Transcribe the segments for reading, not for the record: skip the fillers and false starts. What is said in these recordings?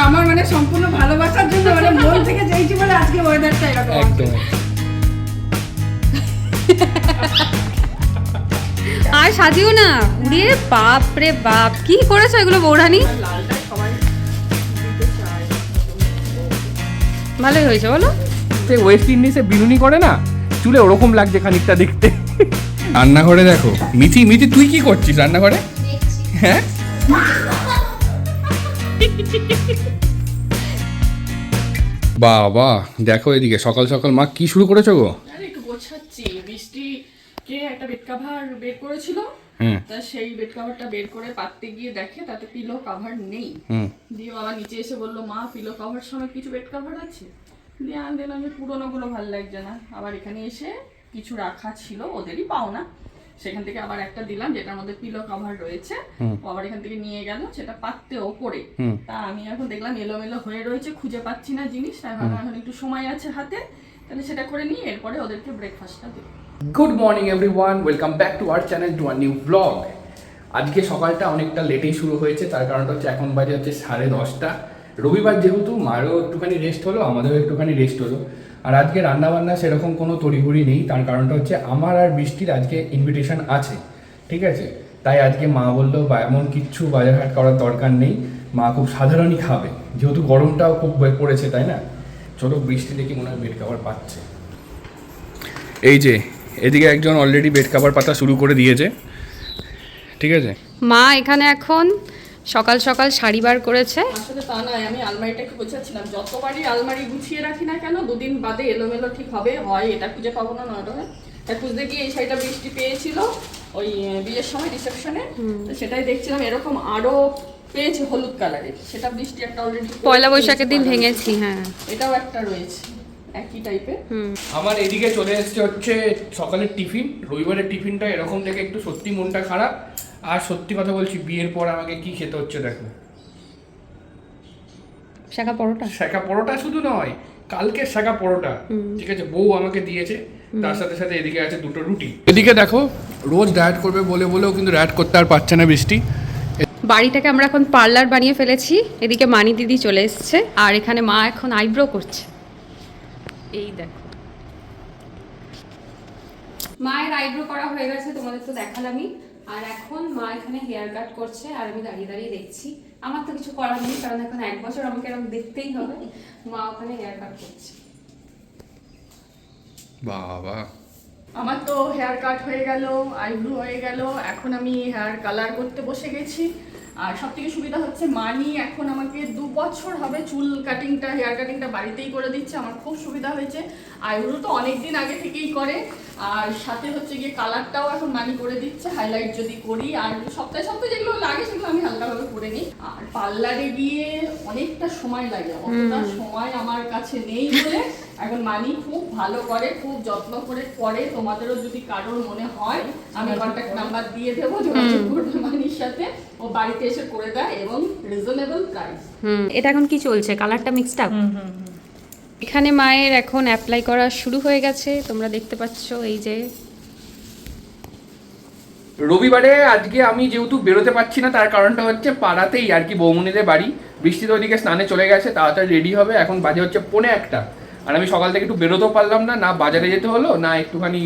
আমার মানে সম্পূর্ণ ভালোবাসার জন্য মানে মন থেকে চাইছি বলে আজকে ওয়েদারটা এরকম একদম। আর সাজিও না, উড়ে বাপ রে বাপ, কি করেছো এগুলো বৌরানি? লালটা সবাই দিতে চায়। ভালোই হয়েছে বলো। সে ওয়েস্ট ইন্ডিজে বিনুনি করে না, চুলে ওরকম লাগছে খানিকটা দেখতে। রান্নাঘরে দেখো, মিথি মিথি তুই কি করছিস রান্নাঘরে? হ্যাঁ, বাবা দেখো এদিকে সকাল সকাল মা কি শুরু করেছো গো? আরে একটু গোছাচ্ছি, বৃষ্টি কে একটা বেড কভার বের করেছিল, তা সেই বেড কভারটা বের করে পাততে গিয়ে দেখে তাতে পিলো কভার নেই। দিয়ে বাবা নিচে এসে বললো, মা পিলো কভার সময় কিছু বেড কভার আছে? দিয়ে আমি দিলাম যে পুরোনো গুলো ভালো লাগছে না, আবার এখানে এসে কিছু রাখা ছিল ওদেরই পাওনা, সেখান থেকে আবার একটা দিলাম যেটার মধ্যে পিলো কভার রয়েছে। আবার এখান থেকে নিয়ে গেল সেটা পাততে ওপরে। তা আমি এখন দেখলাম এলোমেলো হয়ে রয়েছে, খুঁজে পাচ্ছি না জিনিস, তাই ভাবলাম এখন একটু সময় আছে হাতে, তাহলে সেটা করে নিয়ে এরপরে ওদেরকে ব্রেকফাস্টটা দিই। Good morning everyone, welcome back to our channel, to a new blog. আজকে সকালটা অনেকটা লেটেই শুরু হয়েছে, তার কারণটা হচ্ছে এখন বাজে হচ্ছে 10:30। রবিবার যেহেতু মারও একটুখানি রেস্ট হলো, আমাদেরও একটুখানি রেস্ট হলো। আর আজকে রান্নাবান্না সেরকম কোনো তড়িঘড়ি নেই, তার কারণটা হচ্ছে আমার আর বৃষ্টির আজকে ইনভিটেশন আছে, ঠিক আছে? তাই আজকে মা বললো বা এমন কিচ্ছু বাজারহাট করার দরকার নেই, মা খুব সাধারণই খাবে, যেহেতু গরমটাও খুব পড়েছে, তাই না? চলো, বৃষ্টি দেখি মনে হয় বেড কভার পাচ্ছে। এই যে এদিকে একজন অলরেডি বেড কভার পাতা শুরু করে দিয়েছে, ঠিক আছে? মা এখানে এখন সকাল সকাল শাড়ি বার করেছে। আসলে তা নয়, আমি আলমারিটা একটু গোছাচ্ছিলাম। যতবারই আলমারি গুছিয়ে রাখি না কেন, দুদিন বাদে এলোমেলো ঠিক হবে, হয় এটা খুঁজে পাবো না, নয়টা হয়। তাই খুঁজতে গিয়ে এই শাড়িটা বৃষ্টি পেয়েছিল ওই বিয়ের সময় রিসেপশনে, তো সেটাই দেখছিলাম, এরকম আরো পেয়েছে হলুদ কালারের, সেটা বৃষ্টি একটা অলরেডি পয়লা বৈশাখের দিন ভেঙেছি। হ্যাঁ, এটাও একটা রয়েছে একই টাইপের। আমার এদিকে চলে এসছে হচ্ছে সকালের টিফিন। রবিবারের টিফিনটা এরকম দেখে একটু সত্যি মনটা খারাপ। আর সত্যি কথা বলছি, বিয়ের পর আমাকে কি খেতে হচ্ছে দেখো। শাখা পরোটা। শাখা পরোটা শুধু নয়, কালকে শাখা পরোটা, ঠিক আছে, বউ আমাকে দিয়েছে, তার সাথে সাথে এদিকে আছে দুটো রুটি। এদিকে দেখো, রোজ ডায়েট করবে বলে বলেও কিন্তু ডায়েট করতে আর পারছে না বৃষ্টি। বাড়িটাকে আমরা এখন পার্লার বানিয়ে ফেলেছি। এদিকে মানি দিদি চলে এসছে, আর এখানে মা এখন আইব্রো করছে। এই দেখো, মায়ের আইব্রো করা হয়ে গেছে, তোমাদের তো দেখালামই। আর এখন মা এখানে হেয়ার কাট করছে, আর আমি দাঁড়িয়ে দাঁড়িয়ে দেখছি। আমার তো কিছু করার নেই, কারণ এখন 1 বছর আমাকে এরকম দেখতেই হবে। মা ওখানে হেয়ার কাট করছে। বাবা, আমার তো হেয়ার কাট হয়ে গেল, আইব্রো হয়ে গেল, এখন আমি হেয়ার কালার করতে বসে গেছি। আর সব থেকে সুবিধা হচ্ছে মানি এখন আমাকে 2 বছর হবে চুল কাটিংটা, হেয়ার কাটিংটা বাড়িতেই করে দিচ্ছে, আমার খুব সুবিধা হয়েছে। আইব্রো তো অনেক দিন আগে থেকেই করে, আর সাথে হচ্ছে গিয়ে কালারটাও এখন মানি করে দিচ্ছে, হাইলাইট যদি করি, আর সপ্তাহে সপ্তাহে যেগুলো লাগে সেগুলো আমি হালকাভাবে করে নিই। আর পার্লারে গিয়ে অনেকটা সময় লাগে, অতটা সময় আমার কাছে নেই বলে এখন মানি খুব ভালো করে, খুব যত্ন করে করে। তোমাদেরও যদি কারোর মনে হয়, আমি কন্ট্যাক্ট নাম্বার দিয়ে দেবো, যোগাযোগ করবে মানির সাথে, ও বাড়িতে এসে করে দেয় এবং রিজনেবল প্রাইস। এটা এখন কি চলছে? কালারটা মিক্সড আপ। এখানে মায়ের এখন অ্যাপ্লাই করা শুরু হয়ে গেছে, তোমরা দেখতে পাচ্ছ। এই যে রবিবারে আজকে আমি যেহেতু বেরোতে পারছি না, তার কারণটা হচ্ছে পাড়াতেই আর কি, বৌমনিদের বাড়ি। বৃষ্টি তো ওইদিকে স্নানে চলে গেছে, তাড়াতাড়ি রেডি হবে, এখন বাজে হচ্ছে 1:45। আর আমি সকাল থেকে একটু বেরোতেও পারলাম না, না বাজারে যেতে হলো, না একটুখানি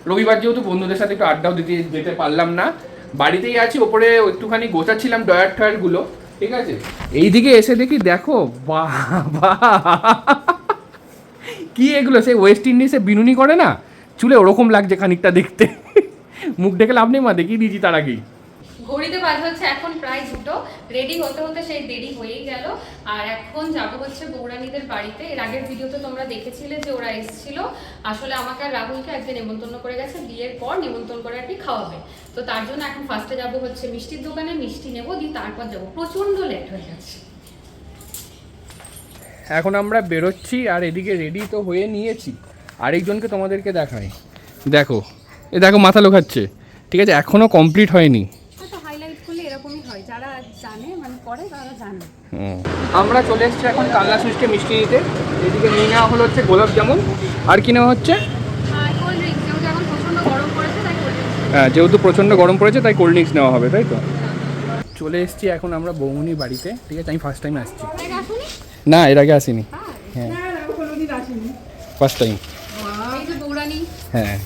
রবিবার যেহেতু বন্ধুদের সাথে একটু আড্ডাও যেতে পারলাম না। বাড়িতেই আছি, ওপরে একটুখানি গোছাচ্ছিলাম ডয়ার টয়ারগুলো, ঠিক আছে? এইদিকে এসে দেখি, দেখো বাবা, কি এগুলো, সেই ওয়েস্ট ইন্ডিজে বিনুনি করে না, চুলে ওরকম লাগছে খানিকটা দেখতে। মুখ ডেকে লাভ নেই, মা দেখিয়ে দিয়েছি তার আগেই। ঘড়িতে বাজে হচ্ছে এখন প্রায় 2টো। রেডি হতে হতে সেই দেরি হয়েই গেল। আর এখন যাবো হচ্ছে বৌরানীদের বাড়িতে। এর আগের ভিডিওতে তোমরা দেখেছিলে যে ওরা এসেছিল। আসলে আমাকে আর রাহুলকে একদিন নেমন্তন্ন করে গেছে, বিয়ের পর নিমন্ত্রণ করে আর কি খাওয়াবে। তো তার জন্য এখন ফার্স্টে যাবো হচ্ছে মিষ্টির দোকানে, মিষ্টি নেবো, দিয়ে তারপর যাবো। প্রচন্ড লেট হয়ে গেছে। এখন আমরা বেরোচ্ছি, আর এদিকে রেডি তো হয়ে নিয়েছি। আরেকজনকে তোমাদেরকে দেখাই, দেখো, এ দেখো মাথা লোকাচ্ছে, ঠিক আছে, এখনো কমপ্লিট হয়নি। হাইলাইট করলে এরকমই হয়, যারা জানে মানে করে তারা জানে। আমরা চলে এসেছি এখন কালনা সুইটে মিষ্টি নিতে। এদিকে নিয়ে নেওয়া হলো হচ্ছে গোলাপ জামুন, আর কি নেওয়া হচ্ছে? কোল্ড ড্রিঙ্কস, যেহেতু এখন প্রচন্ড গরম পড়েছে তাই কোল্ড ড্রিঙ্কস। হ্যাঁ, যেহেতু প্রচণ্ড গরম পড়েছে তাই কোল্ড ড্রিঙ্কস নেওয়া হবে, তাই তো? চলে এসেছি এখন আমরা বৌমনির বাড়িতে, ঠিক আছে? আমি ফার্স্ট টাইম আসছি। আগে আসুনি? না, এর আগে আসিনি। হ্যাঁ, না না কোনোদিন আসেনি। First time. এই যে বৌরানী। হ্যাঁ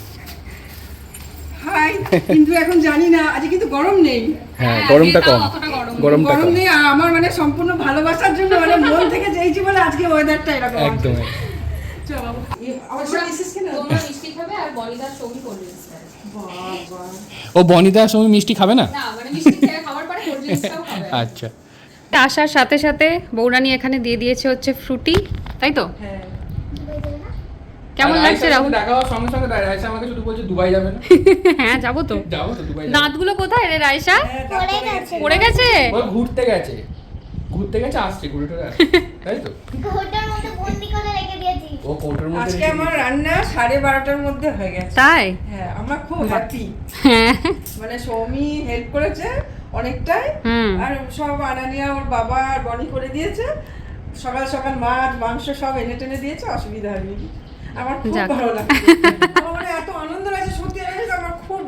হাই, কিন্তু এখন জানি না আজকে কিন্তু গরম নেই। হ্যাঁ, গরমটা এটাও কম, অতটা গরম নেই। গরমটা গরম কম নেই, আর আমার মানে সম্পূর্ণ ভালোবাসার জন্য মানে মন থেকে চেয়েছি বলে আজকে ওয়েদারটা এরকম আছে। একদম। চল বাবু, আমার সাথে এসেছিস কেন? তোমরা মিষ্টি খাবে আর বনিদার সঙ্গী কোল্ড ড্রিঙ্কস খাবে। বাবা, ও বনিদার সঙ্গে মিষ্টি খাবে না? না মানে মিষ্টি খেয়ে খাওয়ার পরে কোল্ড ড্রিঙ্কসটাও খাবে। আচ্ছা। আসার সাথে সাথে বৌরানী এখানে দিয়ে দিয়েছে হচ্ছে ফ্রুটি, তাই তো? হ্যাঁ কেমন আর লাগছে রাইসার রাহুল? সাথে দেখা হওয়ার সঙ্গে সঙ্গে রাইসা আমাকে শুধু বলছে দুবাই যাবে না। হ্যাঁ যাবো তো। যাবো তো দুবাই যাবো। দাঁতগুলো কোথায় রে রাইসা? হ্যাঁ, তারপরে গেছে। পড়ে গেছে? ও ঘুরতে গেছে, আসছে, ঘুরে টুরে আসছে, তাই তো? ঘোটার মধ্যে বন্দি করে রেখে দিয়েছি। ও কোটের মধ্যে আজকে রেখে আমার রান্না 12:30টার মধ্যে হয়ে গেছে। তাই? হ্যাঁ, আমরা খুব হ্যাপি। হ্যাঁ। মানে সৌমি হেল্প করেছে অনেকটাই, হুম। আর সব আনানিয়া ওর বাবা আর বনি করে দিয়েছে। সকাল সকাল মাছ মাংস সব এনে টেনে দিয়েছে, অসুবিধা হয়নি। আমার খুব যাক। ভালো লাগছে। আমার মানে এত আনন্দ লাগছে সত্যি,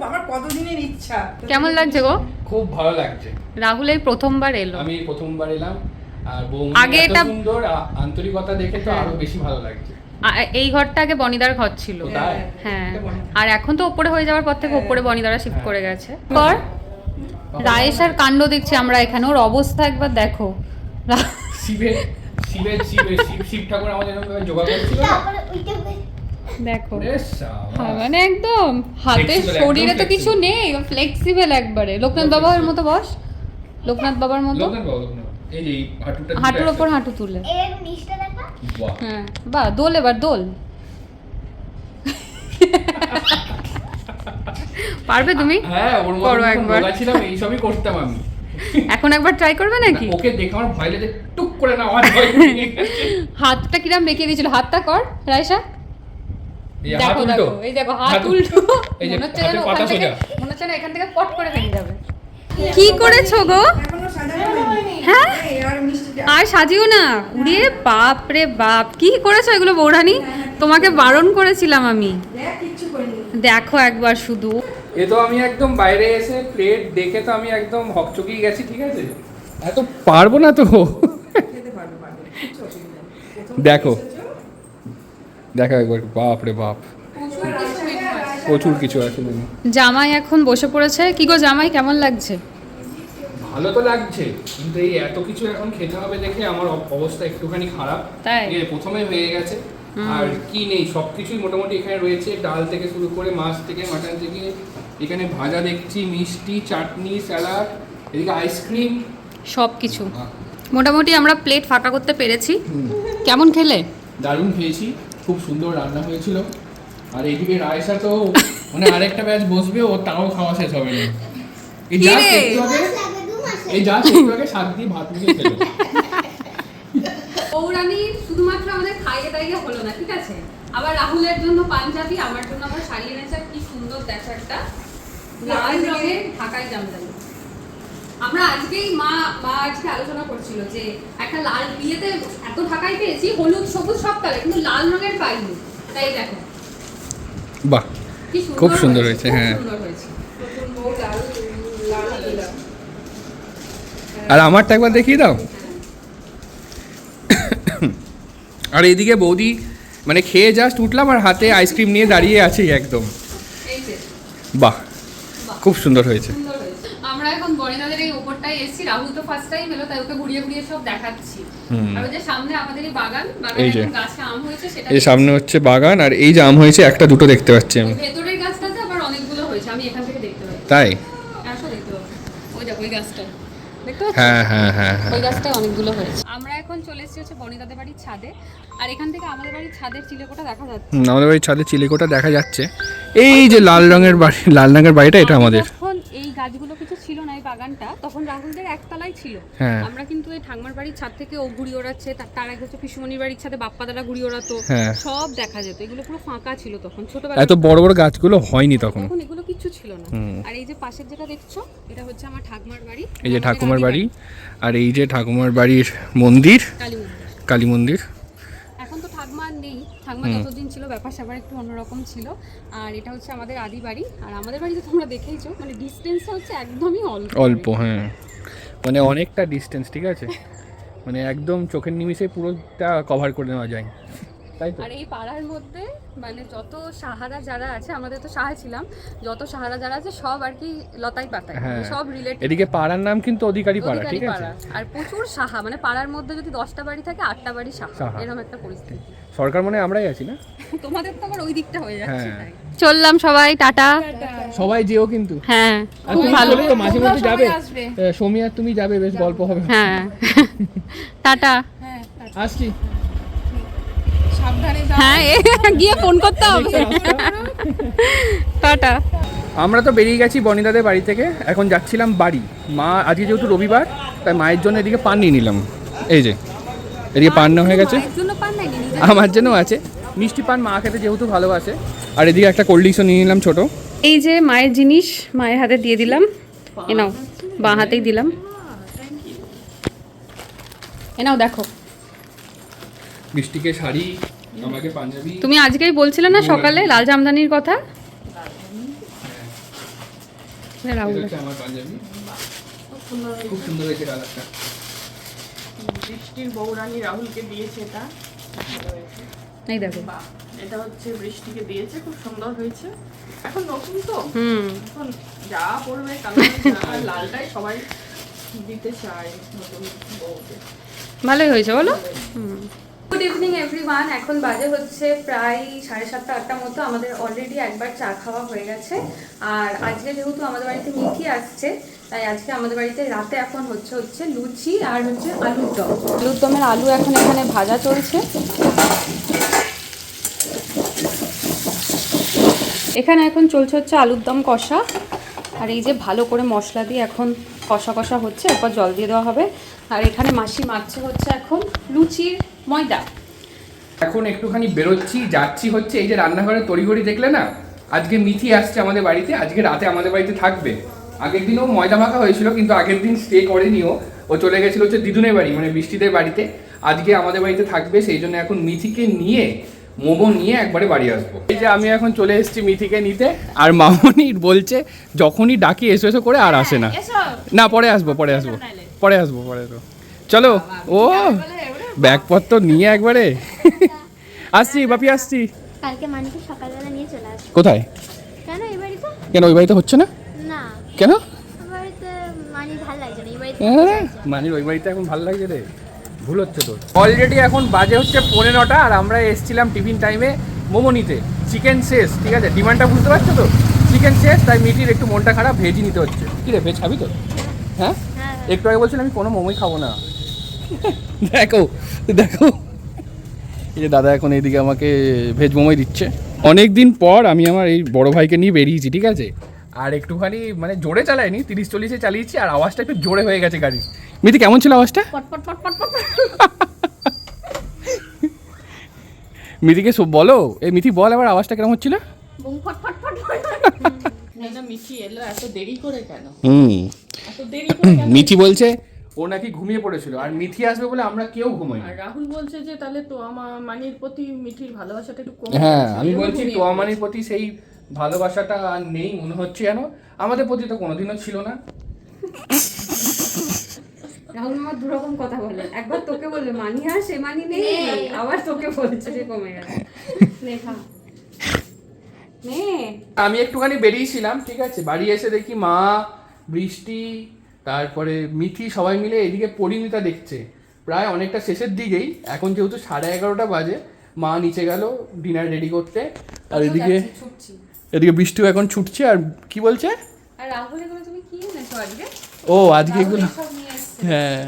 আমার কতদিনের ইচ্ছা। কেমন লাগছে গো? খুব ভালো লাগছে। রাহুল এই প্রথমবার এলো। আমি প্রথমবার এলাম, আর বৌমনি আগে এত এটা- সুন্দর আন্তরিকতা দেখে তো আরো বেশি ভালো লাগছে। এই ঘরটা আগে বনিদার ঘর ছিল। ও তাই? হ্যাঁ, এটা বনিদার। আর এখন তো ওপরে হয়ে যাওয়ার পর থেকে হ্যাঁ। ওপরে বনিদারা শিফট হ্যাঁ। করে গেছে। পর রায়েশার কাণ্ড দেখছি আমরা এখানে, ওর অবস্থা একবার দেখো। শিব ঠাকুর আমাদের এরকম জোগাড় করছিল না? তারপরে উঠে দেখো ওরে শাবাশ। হ্যাঁ, মানে একদম হাতে Flexible, শরীরে একদম তো কিছু flexible। নেই, ফ্লেক্সিবল একবারে। লোকনাথ বাবার মতো বস, লোকনাথ বাবার মতো, লোকনাথ বাবু, লোকনাথ বাবু। এই যে এই হাঁটুটা দুটো হাঁটুর ওপর একসাথে। হাঁটু তুলে। এর নিচটা দেখা। বাহ। হ্যাঁ, বাহ, দোল এবার দোল। পারবে তুমি? হ্যাঁ, ওর মতো করো যখন একবার। রোগা ছিলাম এইসবই করতাম আমি। এখন একবার ট্রাই করবে নাকি? ওকে দেখে আমার ভয় লেগে টুক করে না আমার ভয় ভেঙে গেছে। হাতটা কিরাম বেঁকিয়ে দিয়েছিল, হাতটা কর রাইসা। এই হাত দেখো উল্টো। দেখো, এই দেখো হাত হাত উল্টো। এই যে মনে হচ্ছে হাতের যেন পাতা ওখান থেকে, সোজা। মনে হচ্ছে না এখান থেকে পট করে ভেঙে যাবে। কি করেছো গো? এখনো সাজানো হয়নি। হ্যাঁ? এই আর মিষ্টিটা। আর সাজিও না। উড়ে বাপ রে বাপ, কি করেছো এগুলো বৌরানী? তোমাকে বারণ করেছিলাম আমি। দেখ, কিচ্ছু করিনি। দেখো একবার শুধু। এ তো আমি একদম বাইরে এসে প্লেট দেখে তো আমি একদম হকচকিয়ে গেছি, ঠিক আছে? এত পারবো না তো। খেতে পারবে, পারবে। কিচ্ছু অসুবিধা নেই। প্রথম দেখো। এসেছো, দেখা একবার, বাপ রে বাপ, প্রচুর কিছু আছে। জামাই এখন বসে পড়েছে। কি গো জামাই, কেমন লাগছে? ভালো তো লাগছে, কিন্তু এই এত কিছু এখন খেতে হবে দেখে আমার অবস্থা একটুখানি খারাপ। তাই? ঠিক আছে, প্রথমে হয়ে গেছে। আর কি নেই, সবকিছুই মোটামুটি এখানে রয়েছে, ডাল থেকে শুরু করে মাছ থেকে মাটন থেকে, এখানে ভাজা দেখছি, মিষ্টি, চাটনি, স্যালাড, এদিকে আইসক্রিম, সব কিছু মোটামুটি আমরা প্লেট ফাঁকা করতে পেরেছি। কেমন খেলে? দারুণ খেয়েছি, খুব সুন্দর রান্না হয়েছিল। আর এইদিকে রায়সা তো মানে আরেকটা ব্যাচ বসবে, ও তাও খাওয়া শেষ হবে না। এই কি যা রে? একটু আগে, লাগে 2 মাসে। এই যা একটু আগে শাক দিয়ে ভাত মুখে খেলো। পৌরাণী শুধুমাত্র আমাদের খাইয়ে দাইয়ে হলো না, ঠিক আছে? আবার রাহুলের জন্য পাঞ্জাবি, আমার জন্য আবার শাড়ি এনেছে। কি সুন্দর দেখো, একটা লাল রঙের ঢাকাই জামদানি। আমরা আজকেই মা আজকে আলোচনা করছিল যে একটা লাল বিয়েতে এত ঢাকাই পেয়েছি, হলুদ সবুজ সব কালার, কিন্তু লাল রঙের পাইনি। তাই দেখো বাহ, কি খুব সুন্দর হয়েছে, খুব হ্যাঁ। সুন্দর হয়েছে। নতুন বউ লাল দিলাম। আর আমারটা একবার দেখিয়ে দাও। আর এইদিকে বৌদি মানে খেয়ে জাস্ট উঠলাম আর হাতে আইসক্রিম নিয়ে দাঁড়িয়ে আছে একদম। এই যে বাহ, খুব সুন্দর হয়েছে। সুন্দর হয়েছে। আমরা এখন বনিদাদের এই উপরটাই এসেছি। রাহুল তো ফার্স্ট টাইম এলো, তাই ওকে ঘুরিয়ে ঘুরিয়ে সব দেখাচ্ছি। আর ওই যে সামনে আমাদের এই বাগান, বাগানে এই যে। এখন গাছে আম হয়েছে, সেটা এই সামনে হচ্ছে বাগান, আর এই যে আম হয়েছে একটা দুটো দেখতে পাচ্ছি আমি। ভেতরের গাছটাতে আবার অনেকগুলো হয়েছে, আমি এখান থেকে দেখতে পাই। তাই? আসো দেখতে পাবো। ওই দেখো ওই গাছটা দেখতে পাচ্ছ? হ্যাঁ হ্যাঁ হ্যাঁ হ্যাঁ। ওই গাছটায় অনেকগুলো হয়েছে। আমরা এখন চলে এসেছি হচ্ছে বনিদাদের বাড়ির ছাদে, আর এখান থেকে আমাদের বাড়ির ছাদের চিলেকোটা দেখা যাচ্ছে। আমাদের বাড়ির ছাদে চিলেকোটা দেখা যাচ্ছে। এই যে লাল রঙের বাড়ি, লাল রঙের বাড়িটা এটা আমাদের। যখন এই গাছগুলো কিছু ছিল না, এই বাগানটা তখন রাহুলদের একতলায় ছিল। হ্যাঁ। আমরা কিন্তু এই ঠাকুমার বাড়ির ছাদ থেকে ও ঘুড়ি ওড়াচ্ছে, তার আগে হচ্ছে পিসুমনির বাড়ির ছাদে বাপ্পা দাদা ঘুড়ি ওড়াতো, হ্যাঁ। সব দেখা যেত। এগুলো পুরো ফাঁকা ছিল তখন, ছোটবেলা এত বড় বড় গাছগুলো হয়নি তখন। তখন এগুলো কিচ্ছু ছিল না। হুম। আর এই যে পাশের যেটা দেখছো, এটা হচ্ছে আমার ঠাকুমার বাড়ি। এই যে আমাদের ঠাকুমার আদি বাড়ি, আর এই যে ঠাকুমার বাড়ির মন্দির, কালী মন্দির। কালী মন্দির। এখন তো ঠাকুমা আর নেই, ঠাকুমা যতদিন ছিল ব্যাপার স্যাপার একটু অন্যরকম ছিল। আর এটা হচ্ছে আমাদের আদি বাড়ি, আর আমাদের বাড়িতে তোমরা দেখেইছো মানে ডিস্টেন্সটা হচ্ছে একদমই অল্প। অল্প, হ্যাঁ। মানে অনেকটা ডিস্টেন্স, ঠিক আছে, মানে একদম চোখের নিমিষে পুরোটা কভার করে নেওয়া যায়, তাই তো? আর এই পাড়ার মধ্যে মানে যত সাহারা যারা আছে, আমাদের তো সাহা ছিলাম, যত সাহারা যারা আছে সব আর কি লতাই পাতায়, হ্যাঁ, সব রিলেটিভ। এদিকে পাড়ার নাম কিন্তু অধিকারী পাড়া, ঠিক আছে। আর প্রচুর সাহা, মানে পাড়ার মধ্যে যদি 10টা বাড়ি থাকে 8টা বাড়ি সাহা, এরকম একটা পরিস্থিতি। সরকার মনে হয় আমরাই আছি না? তোমাদের তো আবার ওই দিকটা হয়ে যাচ্ছে। হ্যাঁ। চললাম সবাই, টাটা। সবাই যেও কিন্তু। হ্যাঁ, আর তুমি ভালো। চলে তো মাঝে মধ্যে যাবে, সমী আর তুমি যাবে, বেশ গল্প হবে। হ্যাঁ, টাটা। আসছি। হ্যাঁ, গিয়ে ফোন করতে হবে। টাটা। আমরা তো বেরিয়ে গেছি বনিদাদের বাড়ি থেকে, এখন যাচ্ছিলাম বাড়ি। মা আজকে যেহেতু রবিবার, তাই মায়ের জন্য এদিকে পান নিয়ে নিলাম। এই যে এদিকে পান নেওয়া হয়ে গেছে, আমার জন্যও আছে মিষ্টি পান, মা খেতে যেহেতু ভালোবাসে। আর এদিকে একটা কোল্ড ড্রিঙ্কসও নিয়ে নিলাম ছোটো। এই যে মায়ের জিনিস মায়ের হাতে দিয়ে দিলাম, এ নাও, বাঁ হাতেই দিলাম, এ নাও দেখো। মিষ্টিকে শাড়ি, আমাকে পাঞ্জাবি। তুমি আজকেই বলছিলে না সকালে লাল জামদানির কথা? রাহুল, এটা হচ্ছে আমার পাঞ্জাবি, খুব সুন্দর হয়েছে কালারটা। বৃষ্টির বৌরানী রাহুলকে দিয়েছে এটা, ভালো হয়েছে। এই দেখো, বাহ, এটা হচ্ছে বৃষ্টিকে দিয়েছে, খুব সুন্দর হয়েছে। এখন নতুন তো, এখন যা পড়বে কালার লালটাই সবাই দিতে চায় নতুন বউকে। ভালোই হয়েছে বলো। গুড ইভিনিং এভরিওয়ান, এখন বাজে হচ্ছে প্রায় 7:30 8টার মতো। আমাদের অলরেডি একবার চা খাওয়া হয়ে গেছে। আর আজকে যেহেতু আমাদের বাড়িতে মিঠি আসছে, তাই আজকে আমাদের বাড়িতে রাতে এখন হচ্ছে লুচি আর হচ্ছে আলুর দম। আলুর দমের আলু এখন এখানে ভাজা চলছে। এখানে এখন চলছে হচ্ছে আলুর দম কষা। আর এই যে ভালো করে মশলা দিয়ে এখন কষা কষা হচ্ছে, এরপর জল দিয়ে দেওয়া হবে। আর এখানে মাসি মাখছে হচ্ছে এখন লুচির ময়দা। এখন একটুখানি বেরোচ্ছি, যাচ্ছি হচ্ছে এই যে রান্নাঘরে তড়িঘড়ি দেখলে না, আজকে মিঠি আসছে আমাদের বাড়িতে, আজকে রাতে আমাদের বাড়িতে থাকবে। আগের দিনও ময়দা মাখা হয়েছিল, কিন্তু আগের দিন স্টে করেনিও, ও চলে গেছিলো হচ্ছে দিদুনের বাড়ি, মানে বৃষ্টিদের বাড়িতে। আজকে আমাদের বাড়িতে থাকবে, সেই জন্য এখন মিঠিকে নিয়ে, মোমো নিয়ে একবারে বাড়ি আসবো। এই যে আমি এখন চলে এসেছি মিঠিকে নিতে, আর মামনি বলছে যখনই ডাকি এসো এসো করে আর আসে না। না, পরে আসবো। চলো, ও ব্যাগপত্র নিয়ে একবারে আসছি, বাপি আসছি। কালকে মানিকে সকালবেলা নিয়ে চলে আসবে। কোথায়? কেন এই বাড়িতে? কেন ওই বাড়িতে হচ্ছে না? না, কেন? ওই বাড়িতে মানি ভালো লাগছে না, এই বাড়িতে মানির ওই বাড়িতে এখন ভালো লাগছে রে, ভুল হচ্ছে তোর। অলরেডি এখন বাজে হচ্ছে 9:15, আর আমরা এসেছিলাম টিফিন টাইমে মোমো নিতে। চিকেন শেষ, ঠিক আছে, ডিমান্ডটা বুঝতে পারছো তো, চিকেন শেষ, তাই মিটির একটু মনটা খারাপ, ভেজই নিতে হচ্ছে। কি রে, ভেজ খাবি তো? হ্যাঁ, একটু আগে বলছিলাম আমি কোনো মোমোই খাবো না। দেখো এই যে দাদা এখন এইদিকে আমাকে ভেজ মোমোই দিচ্ছে। অনেক দিন পর আমি আমার এই বড় ভাইকে নিয়ে বেরিয়েছি, ঠিক আছে, আর একটুখানি মানে জোরে চালাইনি, 30-40-এ চালিয়েছি, আর আওয়াজটা একটু জোরে হয়ে গেছে গাড়ির। মিতি কেমন ছিল আওয়াজটা? মিতিকে বলো, এই মিতি বল আবার আওয়াজটা কেমন হচ্ছিল? মিঠি এলো এত দেরি করে কেন? এত দেরি করে কেন? মিঠি বলছে ও নাকি ঘুমিয়ে পড়েছিল, আর মিঠি আসবে বলে আমরা কেউ ঘুমাই। আর রাহুল বলছে যে তাহলে তো আমার মানির প্রতি মিঠির ভালোবাসাটা একটু কম। হ্যাঁ, আমি বলছি তো আমানির প্রতি সেই ভালোবাসাটা আর নেই মনে হচ্ছে, যেন আমাদের প্রতি তো কোনোদিনও ছিল না। রাহুল মামা দুরকম কথা বলে, একবার তোকে বললে মানি আর সে মানি নেই, আবার তোকে বলছে যে কমে গেছে। আমি একটুখানি বেরিয়েছিলাম, ঠিক আছে, বাড়ি এসে দেখি মা, বৃষ্টি, তারপরে মিঠি সবাই মিলে এদিকে পরিণীতা দেখছে। প্রায় অনেকটা শেষের দিকেই, এখন যেহেতু 11:30 বাজে, মা নিচে গেল ডিনার রেডি করতে, আর এদিকে বৃষ্টিও এখন ছুটছে। আর কি বলছে? আর রাহুল, এগুলো তুমি কি এনেছো আজকে? ও আজকে এগুলো, হ্যাঁ।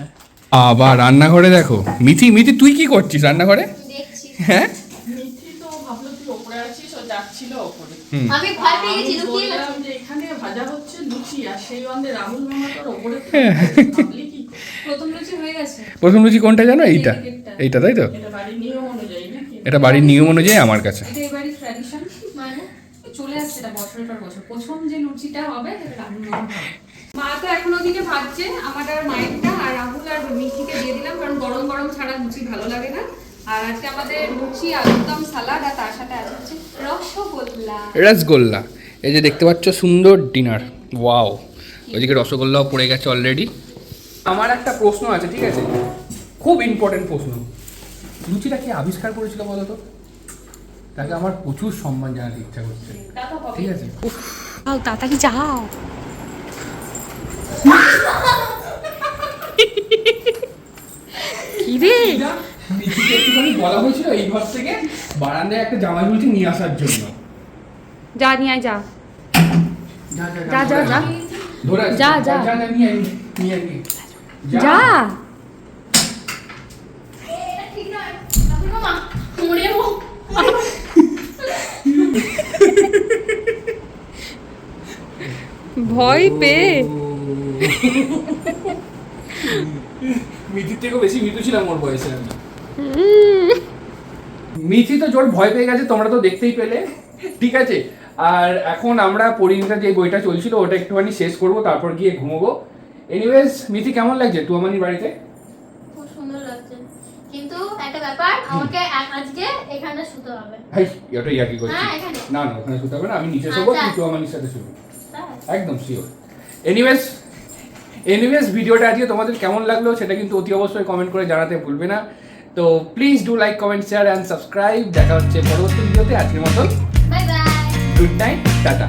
আবার রান্নাঘরে দেখো, মিঠি তুই কি করছিস রান্নাঘরে? দেখছি। হ্যাঁ, মিঠি তো ভাবলো তুই ওপরে আছিস, ও যাচ্ছিল ওপরে। আমি ভয় পেয়ে গেছি, আমি লুকিয়ে বললাম গেছি। যে এখানে ভাজা হচ্ছে লুচি, আর সেই বান্ধে রাহুল মামা তোর ওপরে ভাবলি কি করে? প্রথম লুচি হয়ে গেছে। প্রথম লুচি কোনটা জানো? এইটা, তাই তো? এটা বাড়ির নিয়ম অনুযায়ী নাকি? এটা বাড়ির নিয়ম অনুযায়ী আমার কাছে। এটা এবারে ট্র্যাডিশন, মানে চলে আসছে এটা বছরের পর বছর। প্রথম যে লুচিটা হবে সেটা রাহুল মামা খাবে। মা তো এখন ওদিকে ভাজছে, আমার আর মায়েরটা, আর রাহুল আর মিঠিকে দিয়ে দিলাম, কারণ গরম গরম ছাড়া লুচি ভালো লাগে না। আর আজকে আমাদের লুচি, আলুর দম, সালাড, আর তার সাথে আছে হচ্ছে রসগোল্লা। এই যে দেখতে পাচ্ছ সুন্দর ডিনার, ওয়াও। ওইদিকে রসগোল্লাও পড়ে গেছে অলরেডি। আমার একটা প্রশ্ন আছে, ঠিক আছে, খুব ইম্পর্টেন্ট প্রশ্ন। লুচিটা কি আবিষ্কার করেছিল বলো তো? তাকে আমার প্রচুর সম্মান জানাতে ইচ্ছা করছে, তা তো হবে। ঠিক আছে? যাও তাড়াতাড়ি যাও। কি রে? মিঠিকে একটুখানি বলা হয়েছিল এই ঘর থেকে বারান্দায় একটা জামাই লুচি নিয়ে আসার জন্য। যা নিয়ে আয়, যা যা যা যা যা ধরে যা, যা। যা নিয়ে আয়, নিয়ে আয়, যা। ঠিক নয় মামা মরে ভয় পেয়ে মিথির থেকেও বেশি মৃদু ছিলাম ওর বয়সে আমি। মিথি তো জোর ভয় পেয়ে গেছে, তোমরা তো দেখতেই পেলে, ঠিক আছে। আর এখন আমরা পরিণীতা যে বইটা চলছিল ওটা একটুখানি শেষ করব, তারপর গিয়ে ঘুমোবো। এনিওয়েজ মিথি কেমন লাগছে টুয়ামানির বাড়িতে? খুব সুন্দর লাগছে, কিন্তু একটা ব্যাপার, আমাকে আজকে এখানে শুতে হবে। ভাই এটা ইয়ার্কি করছি। হ্যাঁ, এখানে। না না ওখানে শুতে হবে না, আমি নিচে শোবো, আচ্ছা। তুই টুয়ামানির সাথে শুবি, তাই? একদম শিওর। এনিওয়েজ ভিডিওটা আজকে তোমাদের কেমন লাগলো সেটা কিন্তু অতি অবশ্যই কমেন্ট করে জানাতে ভুলবে না। তো please do like, comment, share and subscribe. দেখা হচ্ছে পরবর্তী ভিডিওতে। আজকের মতন bye bye. Good night, tata.